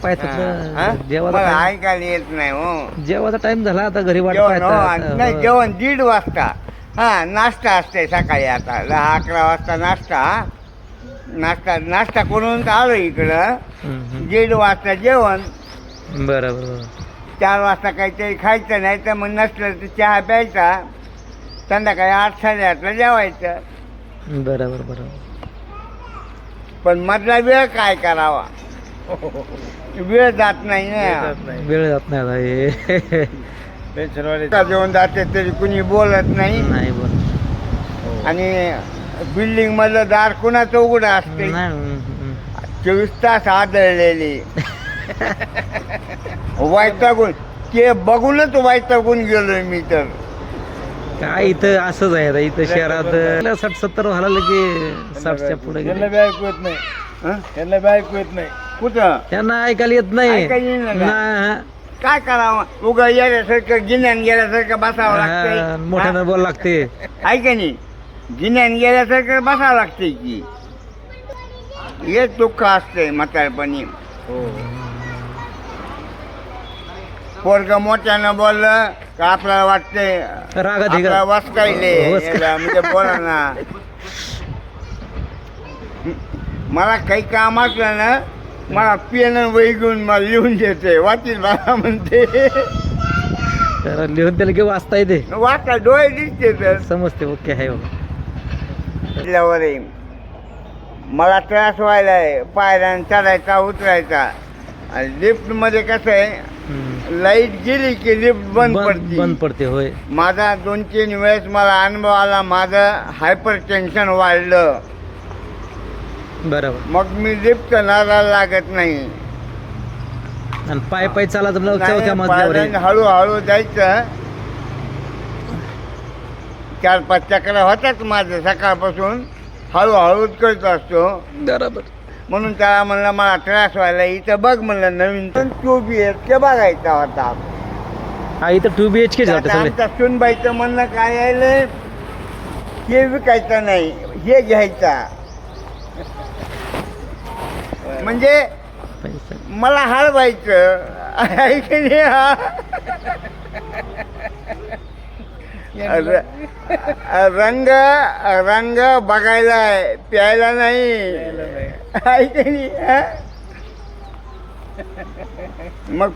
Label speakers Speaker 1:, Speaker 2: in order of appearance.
Speaker 1: पायथ्यातलं
Speaker 2: मला
Speaker 1: जेवायचा
Speaker 2: ऐकायला येत नाही हो.
Speaker 1: जेवायचा टाइम झाला आता घरी वाट
Speaker 2: जेवण हो,
Speaker 1: पाहतात.
Speaker 2: नाही जेवण 1:30 वाजता. हा नाश्ता असते सकाळी. आता 10-11 वाजता नाश्ता. नाश्ता करून तर आलो इकडं. 1:30 वाजता जेवण.
Speaker 1: बरं बरं
Speaker 2: 4 वाजता काहीतरी खायचं, नाही तर मग नसलं तर चहा प्यायचा. संध्याकाळी 8-8:30ला जेवायचं.
Speaker 1: बरोबर बरोबर.
Speaker 2: पण मधला वेळ काय करावा, वेळ जात नाही ना.
Speaker 1: वेळ जात नाही आता हे.
Speaker 2: जेवण जाते तरी कुणी बोलत नाही.
Speaker 1: नाही बोल
Speaker 2: आणि बिल्डिंग मधलं दार कुणाचं उघडं असते.
Speaker 1: नाही
Speaker 2: 24 तास आदळलेली. वैतागून ते बघूनच वैतागून गेलोय मी तर.
Speaker 1: काय इथं असंच आहे आता इथं शहरात 60-70 व्हायला की 60च्या पुढे गेले.
Speaker 2: ऐकू येत नाही. त्यांना बी ऐकू येत नाही. कुठं
Speaker 1: त्यांना ऐकायला येत नाही.
Speaker 2: ऐकायला येईल ना का?
Speaker 1: नाही,
Speaker 2: काय करावं, उगा गेल्यासारखं गिन्यान गेल्यासारखं बसावं लागतंय.
Speaker 1: मोठ्यानं बोल लागते.
Speaker 2: ऐका नाही, गिन्यान गेल्यासारखं बसावं लागतंय की. हे दुःख असतंय म्हातारपणी. पोरग मोठ्यानं बोललं का आपल्याला वाटतंय
Speaker 1: रागात
Speaker 2: आपल्याला वसकायले. म्हणजे बोला ना, मला काही काम असलं ना, मला पेन वही घेऊन मला लिहून देते, वाचील मला म्हणते.
Speaker 1: तर लिहून त्याला की वाचता येते,
Speaker 2: वाचता डोळे दिसते तर
Speaker 1: समजते. ओके आहे बाबा.
Speaker 2: ल्यावर मला त्रास व्हायलाय पायऱ्यानं चढायचा उतरायचा. लिफ्ट मध्ये कसं आहे, लाईट गेली की लिफ्ट बंद
Speaker 1: पडते. होय
Speaker 2: माझा 2-3 वेळेस मला अनुभव आला. माझं हायपर टेन्शन वाढलं.
Speaker 1: बरोबर.
Speaker 2: मग मी लिफ्ट नादाला लागत नाही.
Speaker 1: आणि पाय चाला चौथ्या मजल्यावर आहे.
Speaker 2: हळूहळू जायचं. 4-5 चक्र होतात माझं सकाळपासून. हळूहळूच करत असतो.
Speaker 1: बरोबर.
Speaker 2: म्हणून त्याला म्हणलं मला त्रास व्हायला, इथं बघ म्हणलं नवीन पण 2 BHK बघायचा होता.
Speaker 1: हा इथं 2 BHK झालं सगळे.
Speaker 2: आमच्या सुनबाईचं म्हणणं काय यायलंय, हे विकायचं नाही, हे घ्यायचा. म्हणजे मला हळवायचं. रंग रंग बघायला, प्यायला नाही. ऐकणी मग